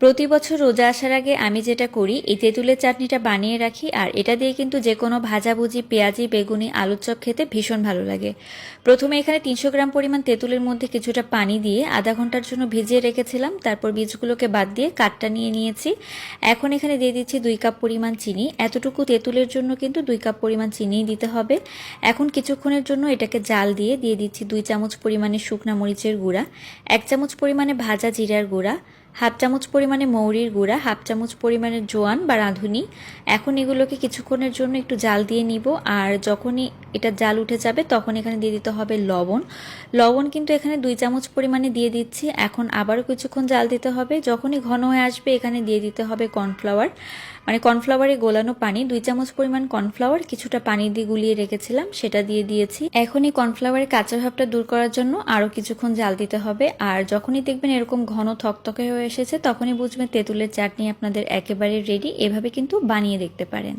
প্রতি বছর রোজা আসার আগে আমি যেটা করি এই তেঁতুলের চাটনিটা বানিয়ে রাখি, আর এটা দিয়ে কিন্তু যে কোনো ভাজাভুজি, পেঁয়াজি, বেগুনি, আলুর চপ খেতে ভীষণ ভালো লাগে। প্রথমে এখানে 300 গ্রাম পরিমাণ তেঁতুলের মধ্যে কিছুটা পানি দিয়ে আধা ঘন্টার জন্য ভিজিয়ে রেখেছিলাম। তারপর বীজগুলোকে বাদ দিয়ে কাঠটা নিয়ে নিয়েছি। এখন এখানে দিয়ে দিচ্ছি 2 কাপ পরিমাণ চিনি। এতটুকু তেঁতুলের জন্য কিন্তু 2 কাপ পরিমাণ চিনি দিতে হবে। এখন কিছুক্ষণের জন্য এটাকে জাল দিয়ে দিচ্ছি 2 চামচ পরিমাণে শুকনা মরিচের গুঁড়া, 1 চামচ পরিমাণে ভাজা জিরার গুঁড়া, হাফ চামচ পরিমাণে মৌরির গুঁড়া, হাফ চামচ পরিমাণে জোয়ান বা রাঁধুনি। এখন এগুলোকে কিছুক্ষণের জন্য একটু জাল দিয়ে নিব। আর যখনই এটা জাল উঠে যাবে তখন এখানে দিয়ে দিতে হবে লবণ। লবণ কিন্তু এখানে 2 চামচ পরিমাণে দিয়ে দিচ্ছি। এখন আবারও কিছুক্ষণ জাল দিতে হবে। যখনই ঘন হয়ে আসবে এখানে দিয়ে দিতে হবে কর্নফ্লাওয়ার, মানে কর্নফ্লাওয়ারে গোলানো পানি। 2 চামচ পরিমাণ কর্নফ্লাওয়ার কিছুটা পানি দিয়ে গুলিয়ে রেখেছিলাম, সেটা দিয়ে দিয়েছি। এখন এই কর্নফ্লাওয়ারের কাঁচা ভাবটা দূর করার জন্য আরও কিছুক্ষণ জাল দিতে হবে। আর যখনই দেখবেন এরকম ঘন থকথকে হয়ে এসেছে তখনই বুঝবেন তেঁতুলের চাটনি আপনাদের একেবারে রেডি। এভাবে কিন্তু বানিয়ে দেখতে পারেন।